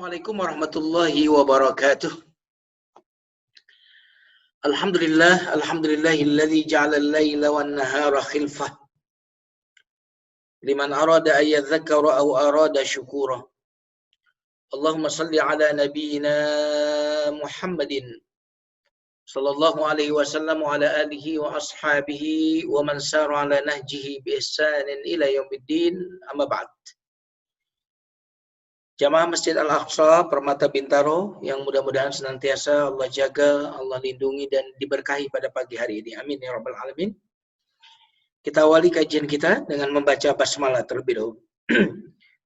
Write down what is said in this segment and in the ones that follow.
Assalamualaikum warahmatullahi wabarakatuh. Alhamdulillahilladzi ja'ala al-laila wan-nahara khilfah liman arada an yadhakkara aw arada syukura. Allahumma salli ala nabiyyina Muhammadin sallallahu alaihi wasallam wa ala alihi wa ashabihi wa man sara ala nahjihi bi ihsanin ila yaumiddin. Amma ba'd. Jamaah Masjid Al-Aqsa Permata Bintaro yang mudah-mudahan senantiasa Allah jaga, Allah lindungi dan diberkahi pada pagi hari ini. Amin ya rabbal alamin. Kita awali kajian kita dengan membaca basmalah terlebih dahulu.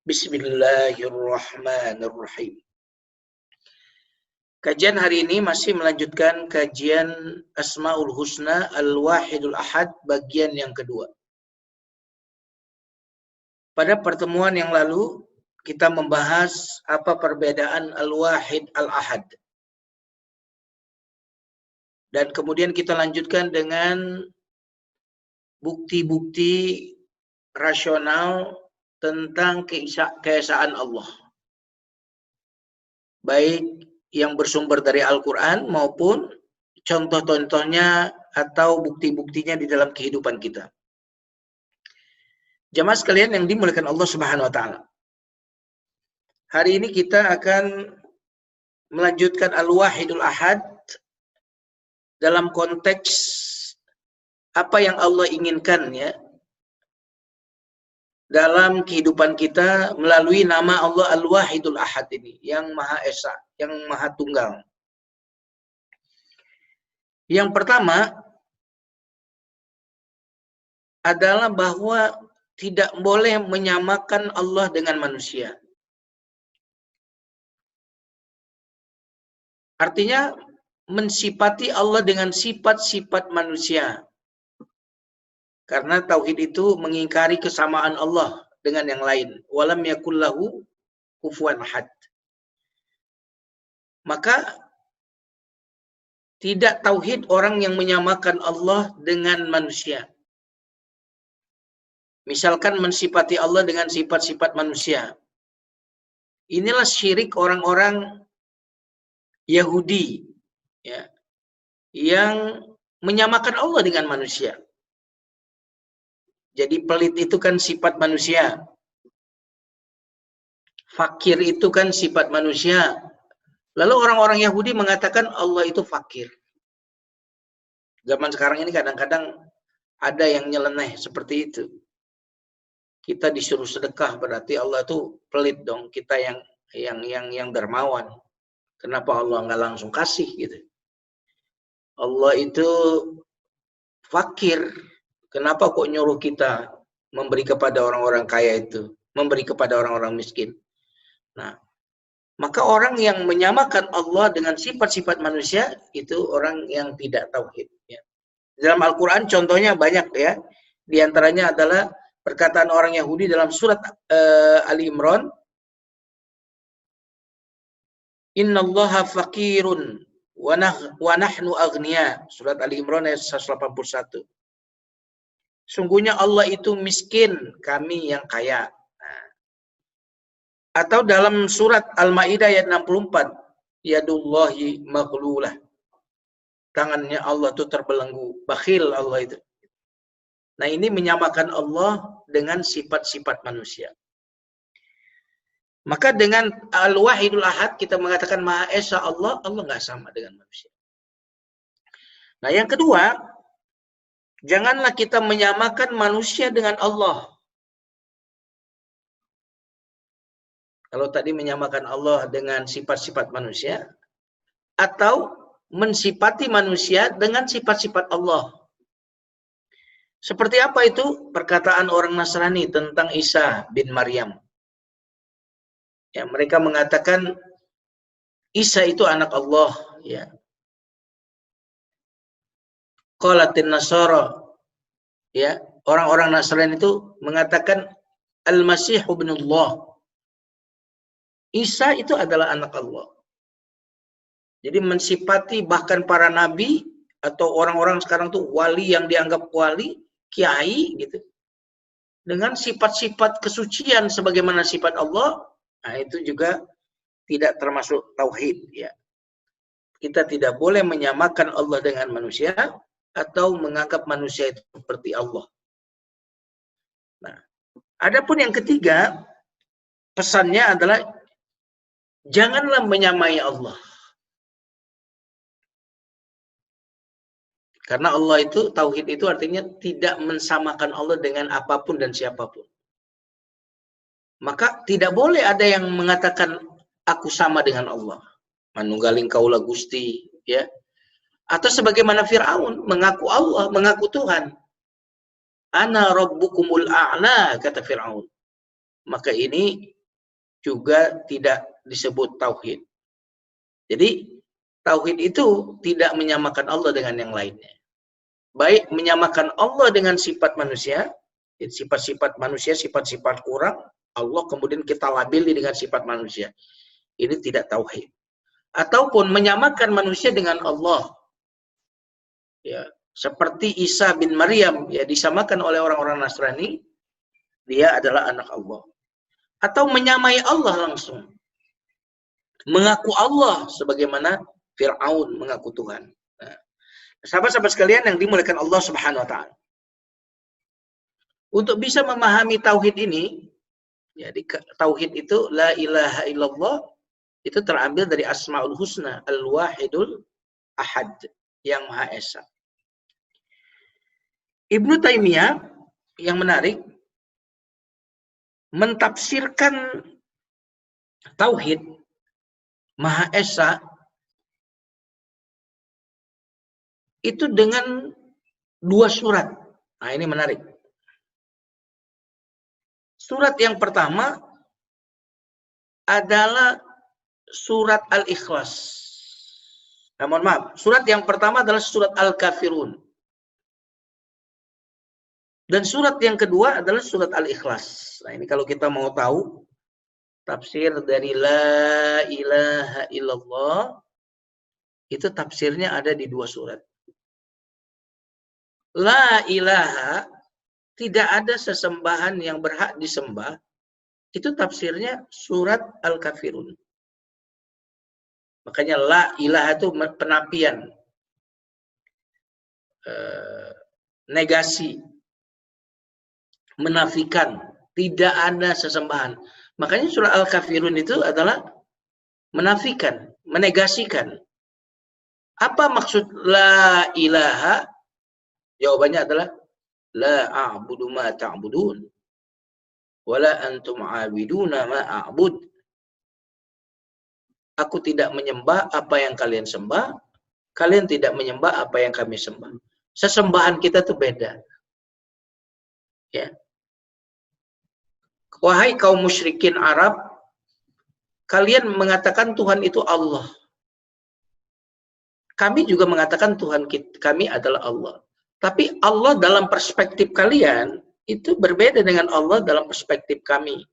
Bismillahirrahmanirrahim. Kajian hari ini masih melanjutkan kajian Asmaul Husna Al-Wahidul Ahad bagian yang kedua. Pada pertemuan yang lalu kita membahas apa perbedaan Al-Wahid Al-Ahad. Dan kemudian kita lanjutkan dengan bukti-bukti rasional tentang keesaan Allah. Baik yang bersumber dari Al-Quran maupun contoh-contohnya atau bukti-buktinya di dalam kehidupan kita. Jamaah sekalian yang dimuliakan Allah Subhanahu wa taala. Hari ini kita akan melanjutkan Al-Wahidul Ahad dalam konteks apa yang Allah inginkan ya dalam kehidupan kita melalui nama Allah Al-Wahidul Ahad ini, yang Maha Esa, yang Maha Tunggal. Yang pertama adalah bahwa tidak boleh menyamakan Allah dengan manusia. Artinya mensifati Allah dengan sifat-sifat manusia. Karena tauhid itu mengingkari kesamaan Allah dengan yang lain. Walam yakul lahu kufuwan ahad. Maka tidak tauhid orang yang menyamakan Allah dengan manusia. Misalkan mensifati Allah dengan sifat-sifat manusia. Inilah syirik orang-orang Yahudi ya, yang menyamakan Allah dengan manusia. Jadi pelit itu kan sifat manusia. Fakir itu kan sifat manusia. Lalu orang-orang Yahudi mengatakan Allah itu fakir. Zaman sekarang ini kadang-kadang ada yang nyeleneh seperti itu. Kita disuruh sedekah berarti Allah itu pelit dong. Kita yang dermawan. Kenapa Allah nggak langsung kasih gitu? Allah itu fakir. Kenapa kok nyuruh kita memberi kepada orang-orang kaya itu, memberi kepada orang-orang miskin? Nah, maka orang yang menyamakan Allah dengan sifat-sifat manusia itu orang yang tidak tauhid. Ya. Dalam Al-Quran contohnya banyak ya. Di antaranya adalah perkataan orang Yahudi dalam surat Ali Imran. Innallaha faqirun wa nahnu aghnia. Surat Ali Imran ayat 181. Sungguhnya Allah itu miskin, kami yang kaya. Nah. Atau dalam surat Al-Maidah ayat 64, yadullahi maghlulah. Tangannya Allah itu terbelenggu, bakhil Allah itu. Nah, ini menyamakan Allah dengan sifat-sifat manusia. Maka dengan Al-Wahidul Ahad kita mengatakan Maha Esa Allah, Allah nggak sama dengan manusia. Nah, yang kedua, janganlah kita menyamakan manusia dengan Allah. Kalau tadi menyamakan Allah dengan sifat-sifat manusia, atau mensifati manusia dengan sifat-sifat Allah. Seperti apa itu? Perkataan orang Nasrani tentang Isa bin Maryam. Ya, mereka mengatakan Isa itu anak Allah. Ya. Qalatin Nasara, ya, orang-orang Nasrani itu mengatakan Al-Masih ibnullah. Isa itu adalah anak Allah. Jadi mensifati bahkan para nabi atau orang-orang sekarang tuh wali yang dianggap wali, kiai gitu. Dengan sifat-sifat kesucian sebagaimana sifat Allah, nah itu juga tidak termasuk tauhid, ya. Kita tidak boleh menyamakan Allah dengan manusia atau menganggap manusia itu seperti Allah. Nah, adapun yang ketiga, pesannya adalah janganlah menyamai Allah. Karena Allah itu, tauhid itu artinya tidak mensamakan Allah dengan apapun dan siapapun. Maka tidak boleh ada yang mengatakan aku sama dengan Allah. Manunggaling kaula Gusti, ya. Atau sebagaimana Fir'aun mengaku Allah, mengaku Tuhan. Ana rabbukumul a'la, kata Fir'aun. Maka ini juga tidak disebut tauhid. Jadi tauhid itu tidak menyamakan Allah dengan yang lainnya. Baik menyamakan Allah dengan sifat manusia, sifat-sifat manusia, sifat-sifat kurang, Allah kemudian kita labeli dengan sifat manusia. Ini tidak tauhid. Ataupun menyamakan manusia dengan Allah. Ya, seperti Isa bin Maryam, ya, disamakan oleh orang-orang Nasrani, dia adalah anak Allah. Atau menyamai Allah langsung. Mengaku Allah sebagaimana Fir'aun mengaku Tuhan. Nah, sahabat-sahabat sekalian yang dimuliakan Allah Subhanahu wa taala. Untuk bisa memahami tauhid ini, ya, tauhid itu la ilaha illallah itu terambil dari Asmaul Husna, Al-Wahidul Ahad, yang Maha Esa. Ibnu Taimiyah yang menarik mentafsirkan tauhid Maha Esa itu dengan 2 surat. Nah, ini menarik. Surat yang pertama adalah surat Al-Ikhlas. Nah, mohon maaf, surat yang pertama adalah surat Al-Kafirun. Dan surat yang kedua adalah surat Al-Ikhlas. Nah, ini kalau kita mau tahu tafsir dari La ilaha illallah, itu tafsirnya ada di 2 surat. La ilaha, tidak ada sesembahan yang berhak disembah, itu tafsirnya surat Al-Kafirun. Makanya la ilaha itu penafian, negasi, menafikan, tidak ada sesembahan. Makanya surah Al-Kafirun itu adalah menafikan, menegasikan. Apa maksud la ilaha? Jawabannya adalah la a'budu ma ta'budun wala antum 'abiduna ma a'bud. Aku tidak menyembah apa yang kalian sembah, kalian tidak menyembah apa yang kami sembah. Sesembahan kita tuh beda. Ya. Wahai kaum musyrikin Arab, kalian mengatakan Tuhan itu Allah. Kami juga mengatakan Tuhan kami adalah Allah. Tapi Allah dalam perspektif kalian itu berbeda dengan Allah dalam perspektif kami.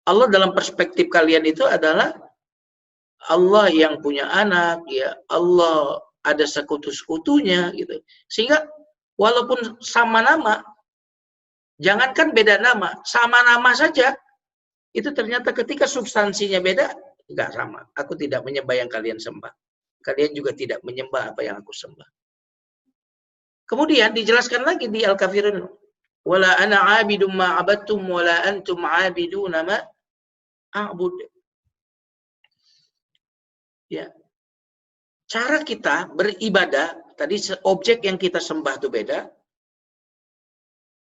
Allah dalam perspektif kalian itu adalah Allah yang punya anak, ya, Allah ada sekutu-sekutunya gitu. Sehingga walaupun sama nama, jangankan beda nama, sama nama saja, itu ternyata ketika substansinya beda, enggak sama. Aku tidak menyembah yang kalian sembah. Kalian juga tidak menyembah apa yang aku sembah. Kemudian dijelaskan lagi di Al-Kafirun, wala ana 'abidum ma 'abadtum wala antum 'abiduna ma a'bud. Ya. Cara kita beribadah, tadi objek yang kita sembah itu beda.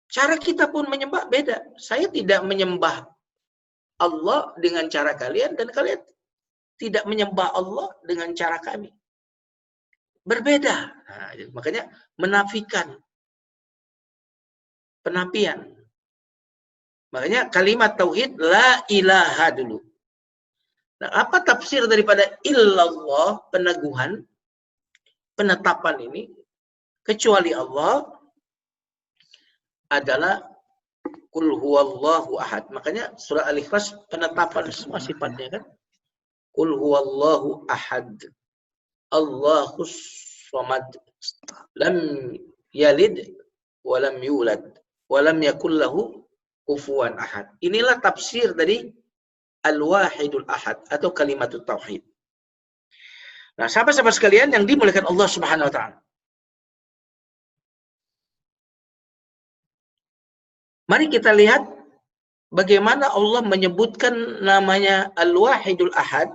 Cara kita pun menyembah beda. Saya tidak menyembah Allah dengan cara kalian, dan kalian tidak menyembah Allah dengan cara kami. Berbeda. Nah, makanya menafikan. Penafian. Makanya kalimat tauhid la ilaha dulu. Nah, apa tafsir daripada illallah, peneguhan, penetapan ini? Kecuali Allah adalah Qul huwallahu ahad. Makanya surah Al-Ikhlas penetapan semua sifatnya kan. Qul huwallahu ahad. Allahus samad. Lam yalid wa lam yulad wa lam yakul lahu kufuwan ahad. Inilah tafsir dari al-wahidul ahad atau kalimatut tauhid. Nah, sahabat-sahabat sekalian yang dimuliakan Allah Subhanahu wa taala. Mari kita lihat bagaimana Allah menyebutkan namanya Al-Wahidul Ahad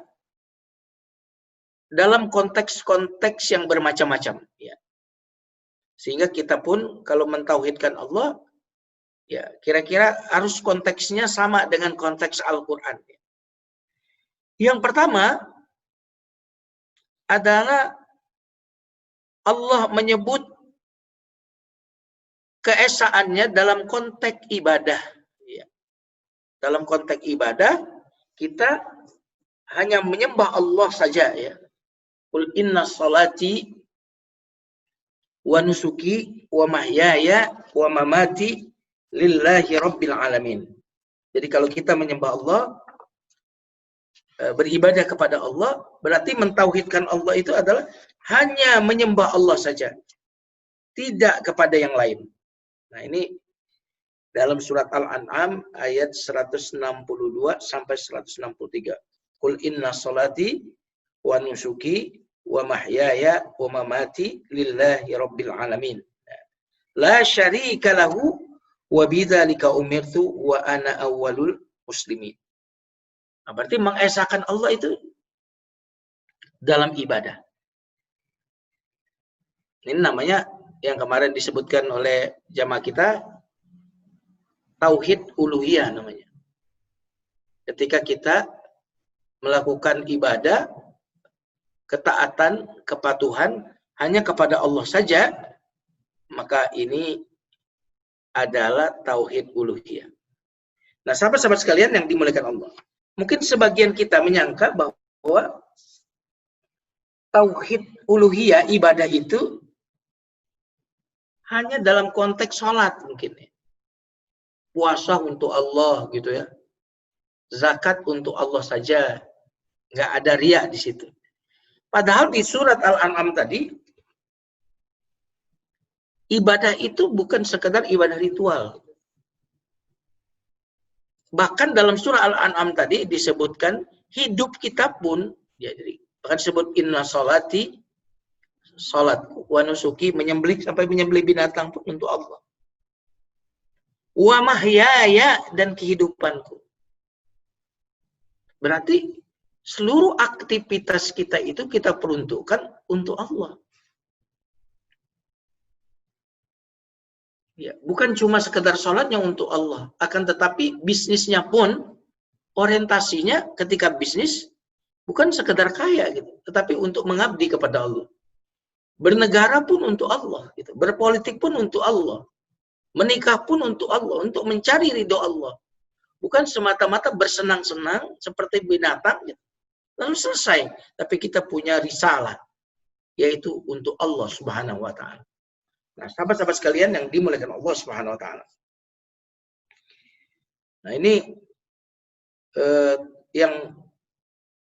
dalam konteks-konteks yang bermacam-macam. Ya. Sehingga kita pun kalau mentauhidkan Allah, ya kira-kira harus konteksnya sama dengan konteks Al-Quran. Yang pertama adalah Allah menyebut keesaannya dalam konteks ibadah. Ya. Dalam konteks ibadah, kita hanya menyembah Allah saja. Ya. Qul inna salati wa nusuki wa mahyaya wa mamati lillahi rabbil alamin. Jadi kalau kita menyembah Allah, beribadah kepada Allah, berarti mentauhidkan Allah itu adalah hanya menyembah Allah saja, tidak kepada yang lain. Nah, ini dalam surat Al-An'am ayat 162 sampai 163. Qul inna salati wa nusuki wa mahyaya wa mamati lillahi rabbil alamin. La syarika lahu wa bidzalika umirtu wa ana awwalul muslimin. Nah, berarti mengesahkan Allah itu dalam ibadah. Ini namanya yang kemarin disebutkan oleh jamaah kita tauhid uluhiyah namanya. Ketika kita melakukan ibadah, ketaatan, kepatuhan hanya kepada Allah saja, maka ini adalah tauhid uluhiyah. Nah, sahabat-sahabat sekalian yang dimuliakan Allah, mungkin sebagian kita menyangka bahwa tauhid uluhiyah ibadah itu hanya dalam konteks sholat mungkin ya. Puasa untuk Allah gitu ya. Zakat untuk Allah saja. Nggak ada riya di situ. Padahal di surat Al-An'am tadi, ibadah itu bukan sekedar ibadah ritual. Bahkan dalam surah Al-An'am tadi disebutkan hidup kita pun, ya, jadi bahkan disebut inna sholati, sholatku, wa nusuki, menyembelih sampai menyembelih binatang pun untuk Allah. Wa mahyaya, dan kehidupanku. Berarti seluruh aktivitas kita itu kita peruntukkan untuk Allah. Ya, bukan cuma sekedar sholatnya untuk Allah, akan tetapi bisnisnya pun orientasinya ketika bisnis bukan sekedar kaya gitu, tetapi untuk mengabdi kepada Allah. Bernegara pun untuk Allah, gitu. Berpolitik pun untuk Allah, menikah pun untuk Allah, untuk mencari ridho Allah. Bukan semata-mata bersenang-senang seperti binatang, gitu. Lalu selesai. Tapi kita punya risalah, yaitu untuk Allah Subhanahu wa Ta'ala. Nah, sahabat-sahabat sekalian yang dimuliakan Allah Subhanahu wa Ta'ala. Nah, ini yang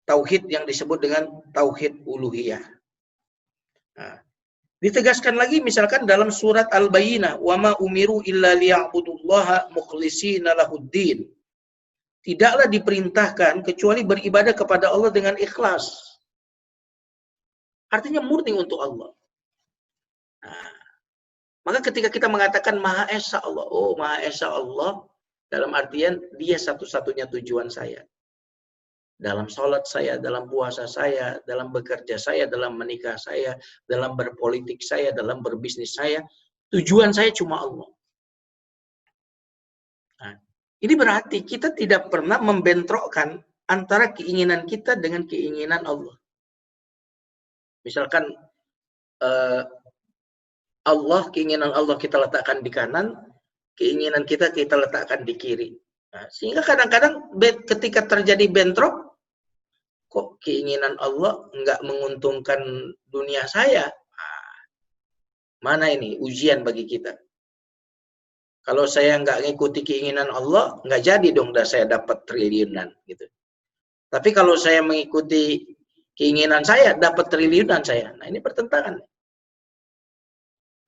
tauhid yang disebut dengan tauhid uluhiyah. Nah, ditegaskan lagi misalkan dalam surat Al-Bayyinah, wa ma umiru illa liya'budullaha mukhlishina lahuddin. Tidaklah diperintahkan kecuali beribadah kepada Allah dengan ikhlas. Artinya murni untuk Allah. Nah, maka ketika kita mengatakan Maha Esa Allah, oh Maha Esa Allah, dalam artian dia satu-satunya tujuan saya. Dalam sholat saya, dalam puasa saya, dalam bekerja saya, dalam menikah saya, dalam berpolitik saya, dalam berbisnis saya, tujuan saya cuma Allah. Nah, ini berarti kita tidak pernah membentrokkan antara keinginan kita dengan keinginan Allah. Misalkan Allah, keinginan Allah kita letakkan di kanan, keinginan kita letakkan di kiri. Nah, sehingga kadang-kadang ketika terjadi bentrok, kok keinginan Allah nggak menguntungkan dunia saya? Nah, mana ini ujian bagi kita? Kalau saya nggak ngikuti keinginan Allah, nggak jadi dong saya dapat triliunan gitu. Tapi kalau saya mengikuti keinginan saya, dapat triliunan saya. Nah, ini pertentangan.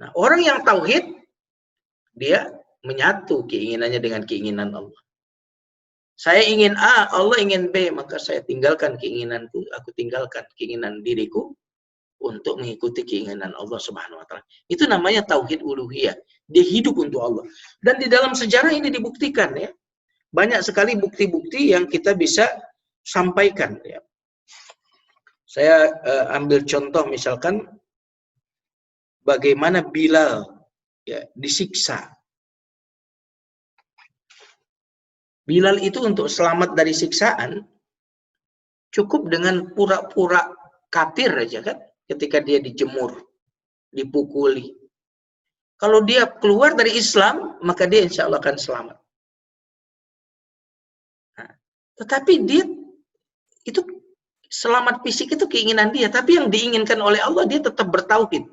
Nah, orang yang tauhid, dia menyatu keinginannya dengan keinginan Allah. Saya ingin A, Allah ingin B, maka saya tinggalkan keinginanku, aku tinggalkan keinginan diriku untuk mengikuti keinginan Allah Subhanahu wa taala. Itu namanya tauhid uluhiyah. Dia hidup untuk Allah. Dan di dalam sejarah ini dibuktikan ya. Banyak sekali bukti-bukti yang kita bisa sampaikan ya. Saya ambil contoh misalkan bagaimana Bilal ya disiksa. Bilal itu untuk selamat dari siksaan cukup dengan pura-pura kafir aja kan, ketika dia dijemur, dipukuli. Kalau dia keluar dari Islam, maka dia insya Allah akan selamat. Nah, tetapi dia itu selamat fisik itu keinginan dia, tapi yang diinginkan oleh Allah dia tetap bertauhid.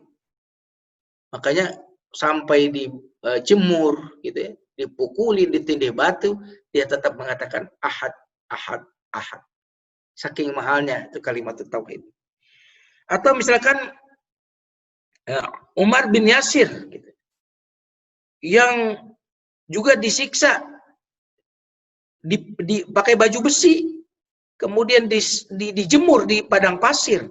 Makanya sampai dijemur gitu ya, dipukuli, ditindih batu, dia tetap mengatakan ahad, ahad, ahad. Saking mahalnya itu kalimat tauhid. Atau misalkan Umar bin Yasir gitu, yang juga disiksa, dipakai baju besi, kemudian dijemur di padang pasir.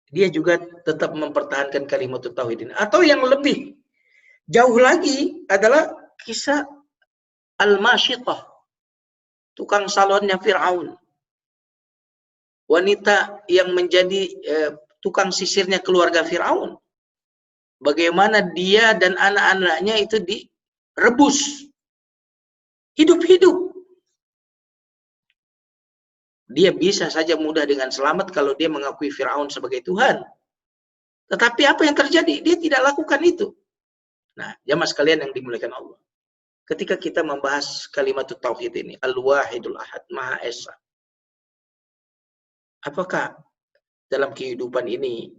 Dia juga tetap mempertahankan kalimat tauhid ini. Atau yang lebih jauh lagi adalah kisah Al-Masyitah, tukang salonnya Fir'aun. Wanita yang menjadi tukang sisirnya keluarga Fir'aun. Bagaimana dia dan anak-anaknya itu direbus. Hidup-hidup. Dia bisa saja mudah dengan selamat kalau dia mengakui Fir'aun sebagai Tuhan. Tetapi apa yang terjadi? Dia tidak lakukan itu. Nah, jamaah sekalian yang dimuliakan Allah. Ketika kita membahas kalimat tauhid ini, Al-Wahidul Ahad, Maha Esa. Apakah dalam kehidupan ini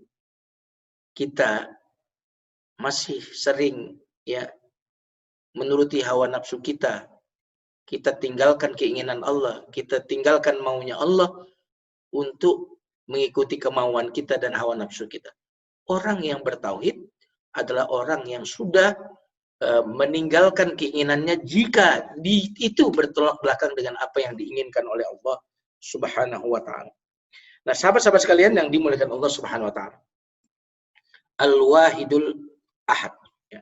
kita masih sering ya menuruti hawa nafsu kita? Kita tinggalkan keinginan Allah, kita tinggalkan maunya Allah untuk mengikuti kemauan kita dan hawa nafsu kita. Orang yang bertauhid adalah orang yang sudah meninggalkan keinginannya jika itu bertolak belakang dengan apa yang diinginkan oleh Allah Subhanahu wa taala. Nah, sahabat-sahabat sekalian yang dimuliakan Allah Subhanahu wa taala. Al-Wahidul Ahad. Ya.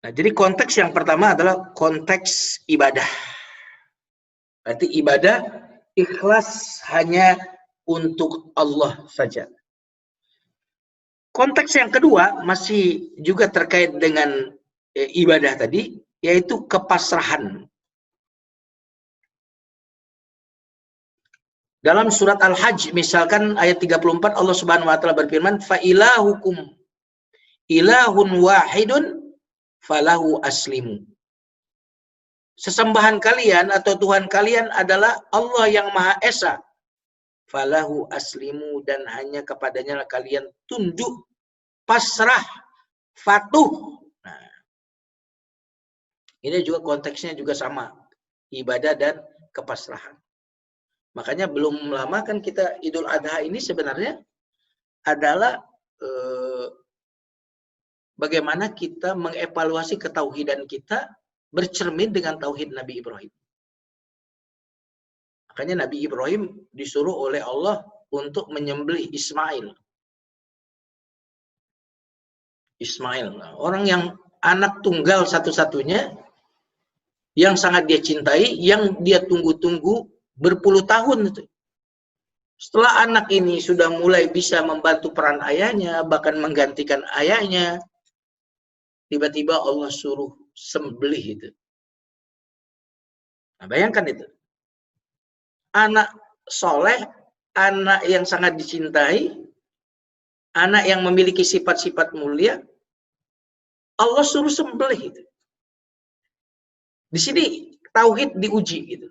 Nah, jadi konteks yang pertama adalah konteks ibadah. Berarti ibadah ikhlas hanya untuk Allah saja. Konteks yang kedua masih juga terkait dengan ibadah tadi, yaitu kepasrahan. Dalam surat Al-Hajj misalkan ayat 34 Allah Subhanahu wa taala berfirman, "Fa ilahukum ilahun wahidun falahu aslimu." Sesembahan kalian atau Tuhan kalian adalah Allah yang Maha Esa. Falahu aslimu, dan hanya kepadanya kalian tunduk, pasrah, patuh. Nah, ini juga konteksnya juga sama, ibadah dan kepasrahan. Makanya belum lama kan kita Idul Adha ini sebenarnya adalah bagaimana kita mengevaluasi ketauhidan kita bercermin dengan tauhid Nabi Ibrahim. Makanya Nabi Ibrahim disuruh oleh Allah untuk menyembelih Ismail. Nah, orang yang anak tunggal satu-satunya, yang sangat dia cintai, yang dia tunggu-tunggu berpuluh tahun itu. Setelah anak ini sudah mulai bisa membantu peran ayahnya, bahkan menggantikan ayahnya, tiba-tiba Allah suruh sembelih itu. Nah, bayangkan itu. Anak soleh, anak yang sangat dicintai, anak yang memiliki sifat-sifat mulia, Allah suruh sembelih itu. Di sini tauhid diuji gitu.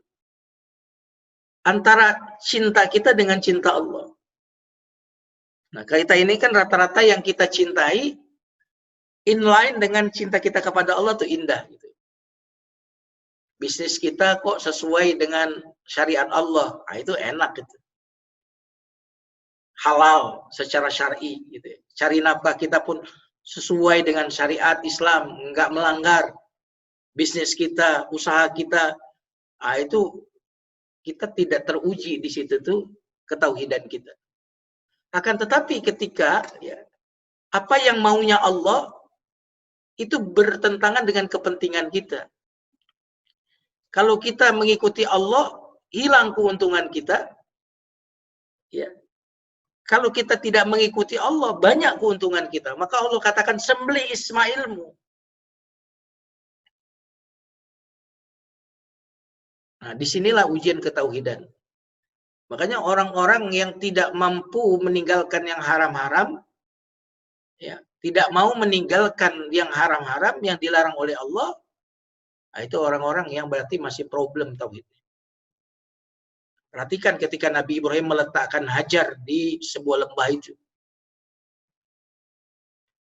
Antara cinta kita dengan cinta Allah. Nah, kita ini kan rata-rata yang kita cintai inline dengan cinta kita kepada Allah tuh indah gitu. Bisnis kita kok sesuai dengan syariat Allah. Nah, itu enak gitu. halal secara syar'i gitu ya. Cari nafkah kita pun sesuai dengan syariat Islam, nggak melanggar. Bisnis kita, usaha kita, itu kita tidak teruji di situ tuh ketauhidan kita. Akan tetapi ketika ya, apa yang maunya Allah itu bertentangan dengan kepentingan kita. Kalau kita mengikuti Allah, hilang keuntungan kita. Ya. Kalau kita tidak mengikuti Allah, banyak keuntungan kita. Maka Allah katakan, sembelih Ismailmu. Nah, disinilah ujian ketauhidan. Makanya orang-orang yang tidak mampu meninggalkan yang haram-haram, ya, tidak mau meninggalkan yang haram-haram, yang dilarang oleh Allah, nah, itu orang-orang yang berarti masih problem tauhid. Perhatikan ketika Nabi Ibrahim meletakkan Hajar di sebuah lembah itu.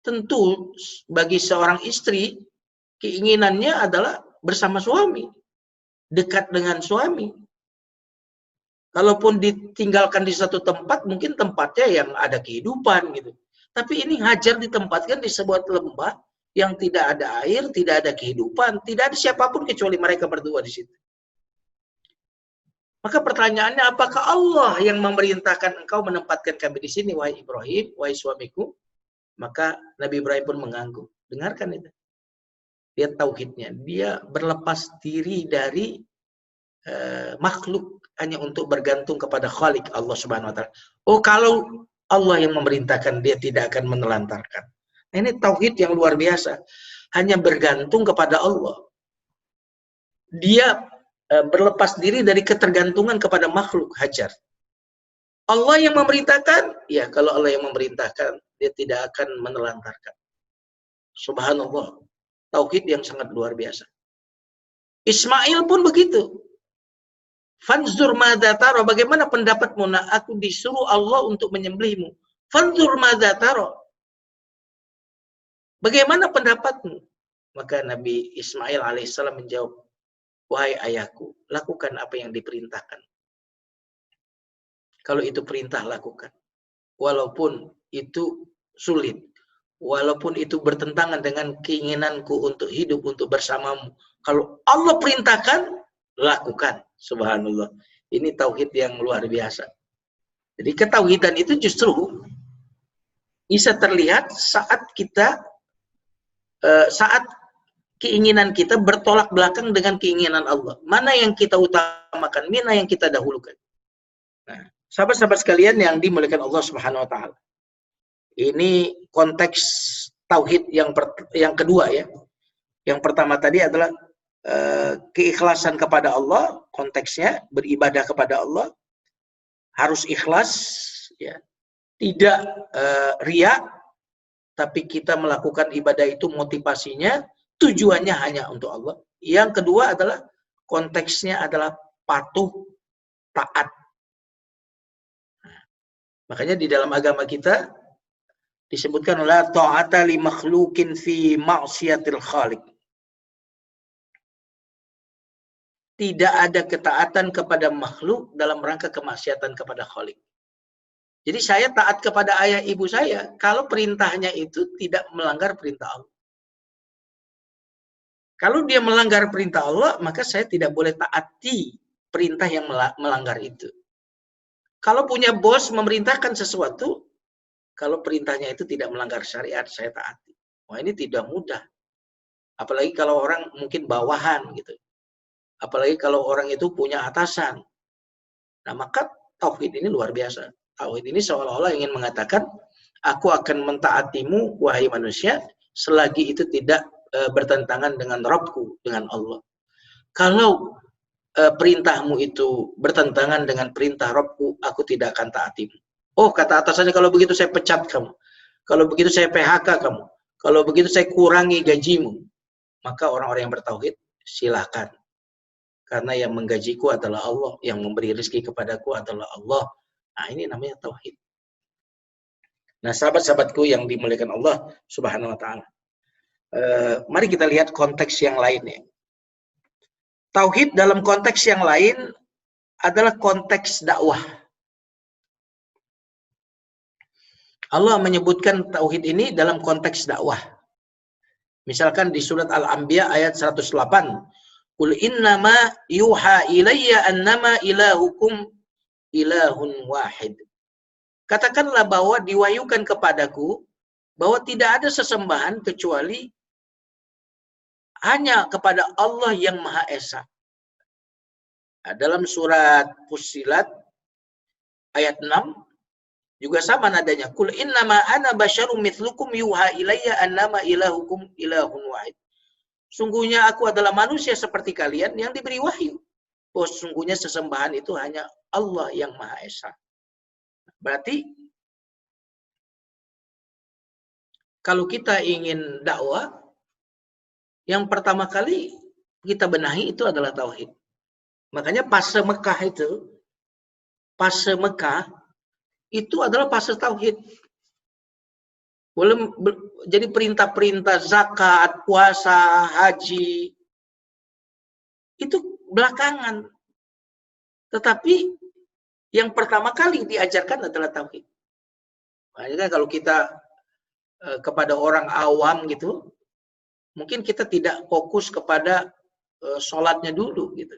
Tentu bagi seorang istri, keinginannya adalah bersama suami, dekat dengan suami. Kalaupun ditinggalkan di satu tempat, mungkin tempatnya yang ada kehidupan gitu. Tapi ini Hajar ditempatkan di sebuah lembah yang tidak ada air, tidak ada kehidupan, tidak ada siapapun kecuali mereka berdua di situ. Maka pertanyaannya, apakah Allah yang memerintahkan engkau menempatkan kami di sini, wahai Ibrahim, wahai suamiku? Maka Nabi Ibrahim pun mengangguk. Dengarkan itu. Dia tauhidnya. Dia berlepas diri dari makhluk hanya untuk bergantung kepada Khalik Allah Subhanahu wa taala. Oh, kalau Allah yang memerintahkan, dia tidak akan menelantarkan. Nah, ini tauhid yang luar biasa. Hanya bergantung kepada Allah. Dia berlepas diri dari ketergantungan kepada makhluk Hajar. Allah yang memerintahkan, ya kalau Allah yang memerintahkan, dia tidak akan menelantarkan. Subhanallah. Tauhid yang sangat luar biasa. Ismail pun begitu. Fanzur madza tara, bagaimana pendapatmu? Nah, aku disuruh Allah untuk menyembelihmu. Fanzur madza tara. Bagaimana pendapatmu? Maka Nabi Ismail alaihissalam menjawab, wahai ayahku, lakukan apa yang diperintahkan. Kalau itu perintah, lakukan. Walaupun itu sulit. Walaupun itu bertentangan dengan keinginanku untuk hidup, untuk bersamamu. Kalau Allah perintahkan, lakukan. Subhanallah. Ini tauhid yang luar biasa. Jadi ketauhidan itu justru bisa terlihat saat kita, saat keinginan kita bertolak belakang dengan keinginan Allah. Mana yang kita utamakan, mana yang kita dahulukan. Nah, sahabat-sahabat sekalian yang dimuliakan Allah Subhanahu wa taala. Ini konteks tauhid yang kedua ya. Yang pertama tadi adalah keikhlasan kepada Allah, konteksnya beribadah kepada Allah harus ikhlas ya. Tidak riya, tapi kita melakukan ibadah itu motivasinya, tujuannya hanya untuk Allah. Yang kedua adalah konteksnya adalah patuh, taat. Nah, makanya di dalam agama kita disebutkan la ta'ata li makhlukin fi ma'siyatil khaliq. Tidak ada ketaatan kepada makhluk dalam rangka kemaksiatan kepada Khalik. Jadi saya taat kepada ayah ibu saya kalau perintahnya itu tidak melanggar perintah Allah. Kalau dia melanggar perintah Allah, maka saya tidak boleh taati perintah yang melanggar itu. Kalau punya bos memerintahkan sesuatu, kalau perintahnya itu tidak melanggar syariat, saya taati. Wah, ini tidak mudah. Apalagi kalau orang mungkin bawahan gitu. Apalagi kalau orang itu punya atasan. Nah, maka tauhid ini luar biasa. Tauhid ini seolah-olah ingin mengatakan, aku akan mentaatimu, wahai manusia, selagi itu tidak bertentangan dengan Rabbku, dengan Allah. Kalau perintahmu itu bertentangan dengan perintah Rabbku, aku tidak akan taatimu. Oh, kata atasannya, kalau begitu saya pecat kamu. Kalau begitu saya PHK kamu. Kalau begitu saya kurangi gajimu. Maka orang-orang yang bertauhid, silakan. Karena yang menggajiku adalah Allah, yang memberi rezeki kepadaku adalah Allah. Nah, ini namanya tauhid. Nah, sahabat-sahabatku yang dimuliakan Allah Subhanahu wa taala. Mari kita lihat konteks yang lainnya. Tauhid dalam konteks yang lain adalah konteks dakwah. Allah menyebutkan tauhid ini dalam konteks dakwah. Misalkan di surat Al-Anbiya ayat 108. Qul innama yuha ilayya annama ilahukum ilahun wahid. Katakanlah bahwa diwahyukan kepadaku bahwa tidak ada sesembahan kecuali hanya kepada Allah yang Maha Esa. Nah, dalam surat Fussilat ayat 6 juga sama nadanya. Qul innama ana basyarum mithlukum yuha ilayya annama ilahukum ilahun wahid. Sungguhnya aku adalah manusia seperti kalian yang diberi wahyu. Oh, sungguhnya sesembahan itu hanya Allah yang Maha Esa. Berarti kalau kita ingin dakwah, yang pertama kali kita benahi itu adalah tauhid. Makanya fase Mekah itu adalah fase tauhid. Belum jadi perintah-perintah zakat, puasa, haji itu belakangan. Tetapi yang pertama kali diajarkan adalah tauhid. Makanya kalau kita kepada orang awam gitu, mungkin kita tidak fokus kepada sholatnya dulu gitu.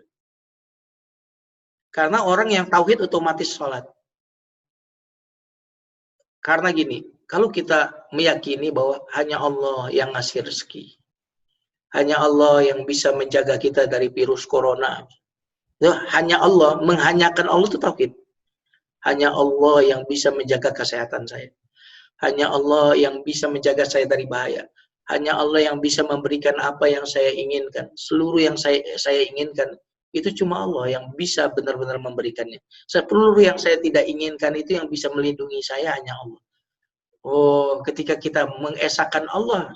Karena orang yang tauhid otomatis sholat. Karena gini, kalau kita meyakini bahwa hanya Allah yang ngasih rezeki, hanya Allah yang bisa menjaga kita dari virus corona, hanya Allah, menghanyakan Allah itu tauhid. Hanya Allah yang bisa menjaga kesehatan saya. Hanya Allah yang bisa menjaga saya dari bahaya. Hanya Allah yang bisa memberikan apa yang saya inginkan. Seluruh yang saya inginkan, itu cuma Allah yang bisa benar-benar memberikannya. Seluruh yang saya tidak inginkan itu yang bisa melindungi saya hanya Allah. Oh, ketika kita mengesahkan Allah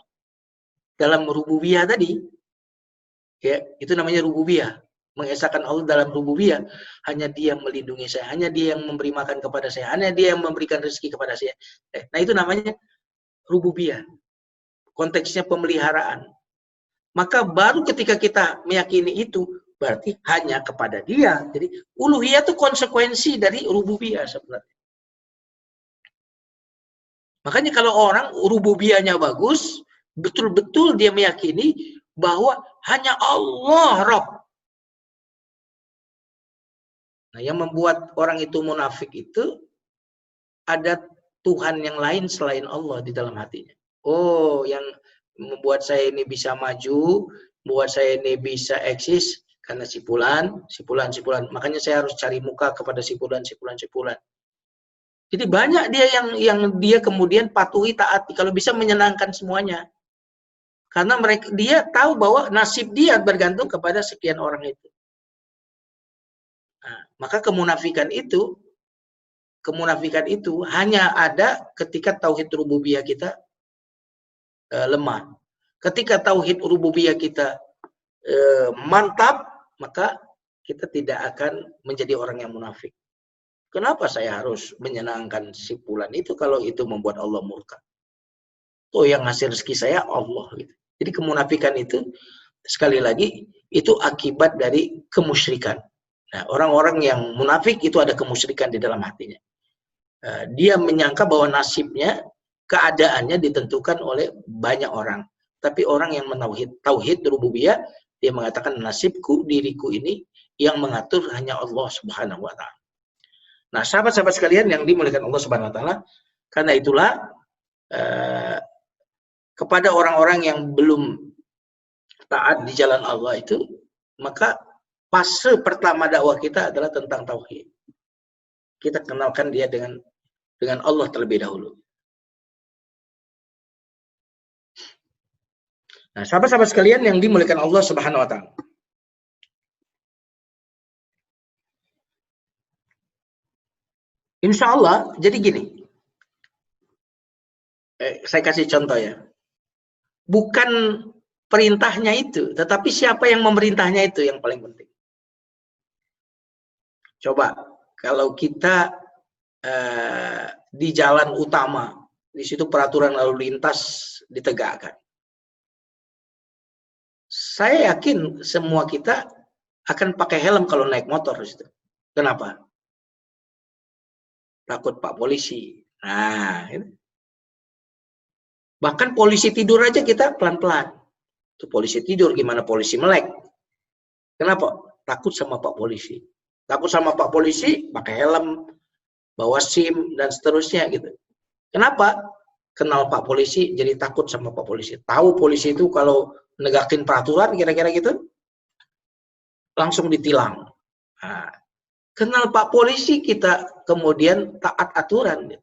dalam rububiyah tadi, ya, itu namanya rububiyah. Mengesahkan Allah dalam rububiyah, hanya Dia yang melindungi saya, hanya Dia yang memberi makan kepada saya, hanya Dia yang memberikan rezeki kepada saya. Nah, itu namanya rububiyah. Konteksnya pemeliharaan. Maka baru ketika kita meyakini itu, berarti hanya kepada Dia. Jadi uluhiyah itu konsekuensi dari rububiyah sebenarnya. Makanya kalau orang rububiyahnya bagus, betul-betul dia meyakini bahwa hanya Allah Rabb. Nah, yang membuat orang itu munafik itu ada Tuhan yang lain selain Allah di dalam hatinya. Oh, yang membuat saya ini bisa maju, membuat saya ini bisa eksis karena sipulan. Makanya saya harus cari muka kepada sipulan. Jadi banyak dia yang dia kemudian patuhi, taati, kalau bisa menyenangkan semuanya. Karena dia tahu bahwa nasib dia bergantung kepada sekian orang itu. Nah, maka kemunafikan itu hanya ada ketika tauhid rububiyah kita lemah. Ketika tauhid rububiyah kita mantap, maka kita tidak akan menjadi orang yang munafik. Kenapa saya harus menyenangkan si fulan itu kalau itu membuat Allah murka? Oh, yang ngasih rezeki saya Allah gitu. Jadi kemunafikan itu sekali lagi itu akibat dari kemusyrikan. Nah, orang-orang yang munafik itu ada kemusyrikan di dalam hatinya. Dia menyangka bahwa nasibnya, keadaannya ditentukan oleh banyak orang. Tapi orang yang tauhid rububiyah, dia mengatakan nasibku, diriku ini yang mengatur hanya Allah Subhanahu wa taala. Nah, sahabat-sahabat sekalian yang dimuliakan Allah Subhanahu wa taala, karena itulah kepada orang-orang yang belum taat di jalan Allah itu, maka fase pertama dakwah kita adalah tentang tauhid. Kita kenalkan dia dengan Allah terlebih dahulu. Nah, sahabat-sahabat sekalian yang dimuliakan Allah Subhanahu wa taala. Insya Allah, jadi gini. Saya kasih contoh ya. Bukan perintahnya itu, tetapi siapa yang memerintahnya itu yang paling penting. Coba, kalau kita di jalan utama, di situ peraturan lalu lintas ditegakkan. Saya yakin semua kita akan pakai helm kalau naik motor di situ. Kenapa? Takut Pak Polisi. Nah, Bahkan polisi tidur aja kita pelan-pelan. Itu polisi tidur, gimana polisi melek? Kenapa? Takut sama Pak Polisi. Takut sama Pak Polisi, pakai helm, bawa SIM, dan seterusnya gitu. Kenapa? Kenal Pak Polisi, jadi takut sama Pak Polisi. Tahu polisi itu kalau negakin peraturan, kira-kira gitu, langsung ditilang. Nah, kenal Pak Polisi, kita kemudian taat aturan.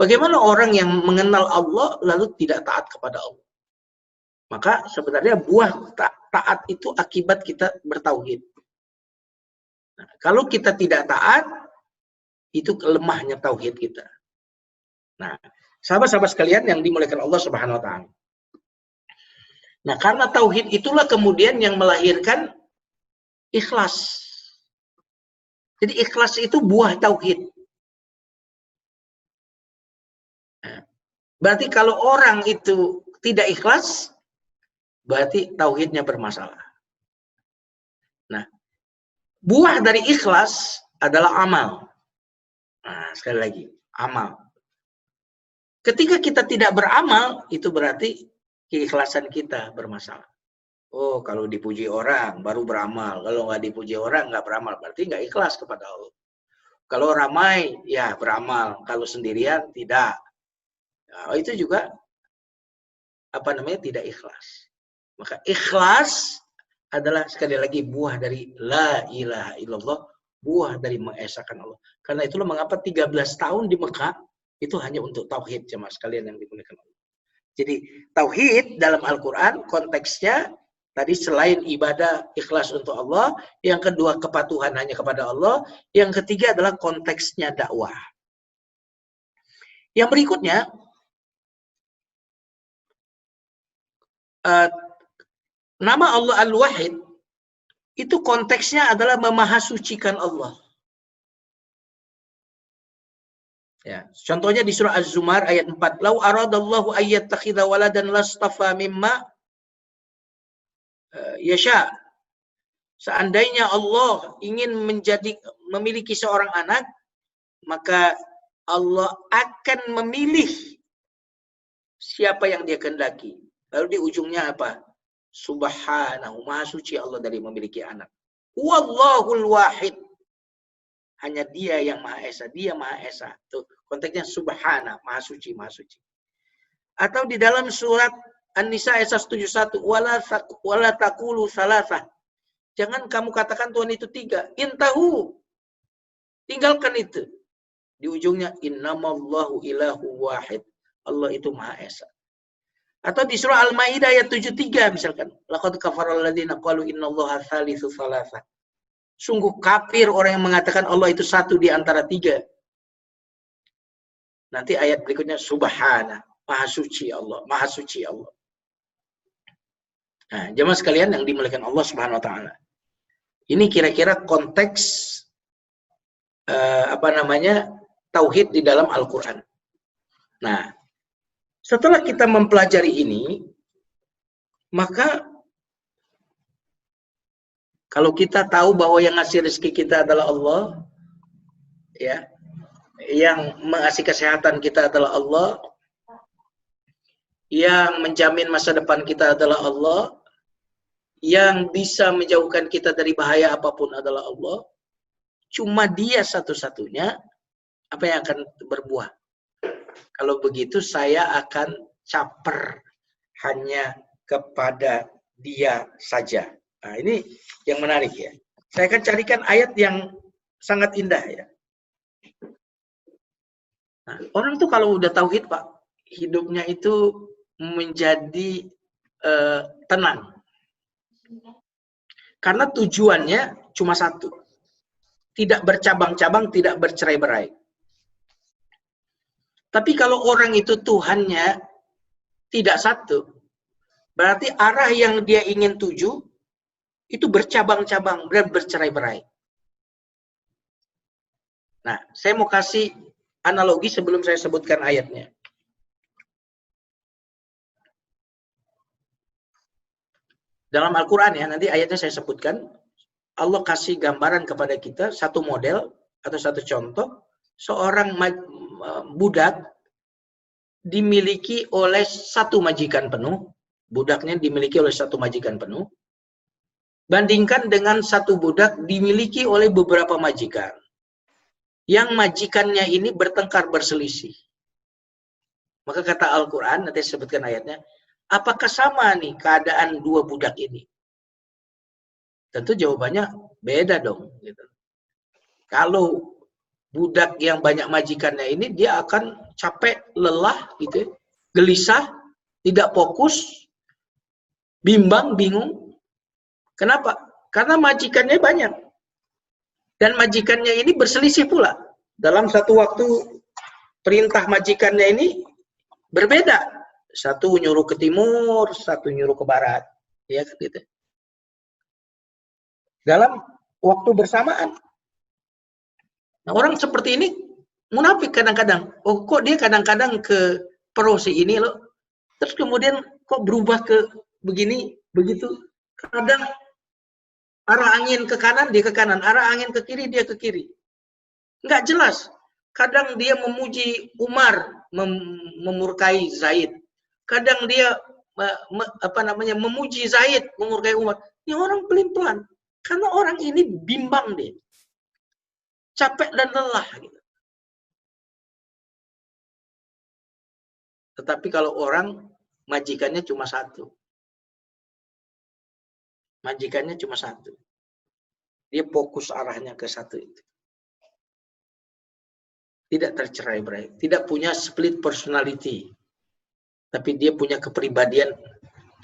Bagaimana orang yang mengenal Allah, lalu tidak taat kepada Allah? Maka sebenarnya buah taat itu akibat kita bertauhid. Nah, kalau kita tidak taat, itu lemahnya tauhid kita. Nah, sahabat-sahabat sekalian yang dimuliakan Allah Subhanahu wa taala. Nah, karena tauhid itulah kemudian yang melahirkan ikhlas. Jadi ikhlas itu buah tauhid. Nah, berarti kalau orang itu tidak ikhlas, berarti tauhidnya bermasalah. Nah, buah dari ikhlas adalah amal. Nah, sekali lagi, amal. Ketika kita tidak beramal, itu berarti keikhlasan kita bermasalah. Oh, kalau dipuji orang, baru beramal. Kalau nggak dipuji orang, nggak beramal. Berarti nggak ikhlas kepada Allah. Kalau ramai, ya beramal. Kalau sendirian, tidak. Nah, itu juga, tidak ikhlas. Maka ikhlas adalah sekali lagi buah dari la ilaha illallah, buah dari mengesahkan Allah. Karena itulah mengapa 13 tahun di Mekah itu hanya untuk tauhid, jemaah sekalian yang dimuliakan Allah. Jadi tauhid dalam Al-Qur'an konteksnya tadi selain ibadah ikhlas untuk Allah, yang kedua kepatuhan hanya kepada Allah, yang ketiga adalah konteksnya dakwah. Yang berikutnya nama Allah Al-Wahid itu konteksnya adalah memahasucikan Allah. Ya, contohnya di surah Az-Zumar ayat 4, "Lau aradallahu ayyattakhidha waladan lastafa mimma yasha." Seandainya Allah ingin memiliki seorang anak, maka Allah akan memilih siapa yang dia kehendaki. Lalu di ujungnya apa? Subhanahu, maha suci Allah dari memiliki anak. Wallahul wahid. Hanya dia yang maha esa, dia maha esa. Tuh, konteksnya subhana, maha suci, maha suci. Atau di dalam surat An-Nisa ayat 171, wala taqulu salasah. Jangan kamu katakan Tuhan itu 3. Intahu. Tinggalkan itu. Di ujungnya innamallahu ilahu wahid. Allah itu maha esa. Atau di surah Al-Maidah ayat 73 misalkan, laqad kafaral ladzina qalu innallaha tsalitsu tsalatsa. Sungguh kafir orang yang mengatakan Allah itu satu di antara 3. Nanti ayat berikutnya subhana, maha suci Allah, maha suci Allah. Nah, jemaah sekalian yang dimuliakan Allah Subhanahu wa taala. Ini kira-kira konteks tauhid di dalam Al-Qur'an. Nah, setelah kita mempelajari ini, maka kalau kita tahu bahwa yang ngasih rezeki kita adalah Allah, ya, yang mengasih kesehatan kita adalah Allah, yang menjamin masa depan kita adalah Allah, yang bisa menjauhkan kita dari bahaya apapun adalah Allah, cuma Dia satu-satunya apa yang akan berbuah. Kalau begitu saya akan caper hanya kepada Dia saja. Nah, ini yang menarik ya. Saya akan carikan ayat yang sangat indah ya. Nah, orang tuh kalau udah tauhid Pak, hidupnya itu menjadi tenang. Karena tujuannya cuma satu. Tidak bercabang-cabang, tidak bercerai-berai. Tapi kalau orang itu Tuhannya tidak satu, berarti arah yang dia ingin tuju itu bercabang-cabang dan bercerai-berai. Nah, saya mau kasih analogi sebelum saya sebutkan ayatnya. Dalam Al-Quran ya, nanti ayatnya saya sebutkan, Allah kasih gambaran kepada kita satu model atau satu contoh, seorang budak dimiliki oleh satu majikan penuh, budaknya dimiliki oleh satu majikan penuh, bandingkan dengan satu budak dimiliki oleh beberapa majikan. Yang majikannya ini bertengkar berselisih. Maka kata Al-Quran, nanti saya sebutkan ayatnya, apakah sama nih keadaan dua budak ini? Tentu jawabannya beda dong. Gitu. Kalau budak yang banyak majikannya ini, dia akan capek, lelah, gitu, ya, gelisah, tidak fokus, bimbang, bingung. Kenapa? Karena majikannya banyak. Dan majikannya ini berselisih pula. Dalam satu waktu perintah majikannya ini berbeda. Satu nyuruh ke timur, satu nyuruh ke barat. Ya kan gitu. Dalam waktu bersamaan. Nah, orang seperti ini munafik kadang-kadang. Oh, kok dia kadang-kadang ke pro si ini loh. Terus kemudian kok berubah ke begini, begitu. Kadang arah angin ke kanan, dia ke kanan. Arah angin ke kiri, dia ke kiri. Nggak jelas. Kadang dia memuji Umar, memurkai Zaid. Kadang dia memuji Zaid, memurkai Umar. Ini orang pelin-pelan. Karena orang ini bimbang dia. Capek dan lelah. Gitu. Tetapi kalau orang, majikannya cuma satu. Majikannya cuma satu. Dia fokus arahnya ke satu itu. Tidak tercerai-berai. Tidak punya split personality. Tapi dia punya kepribadian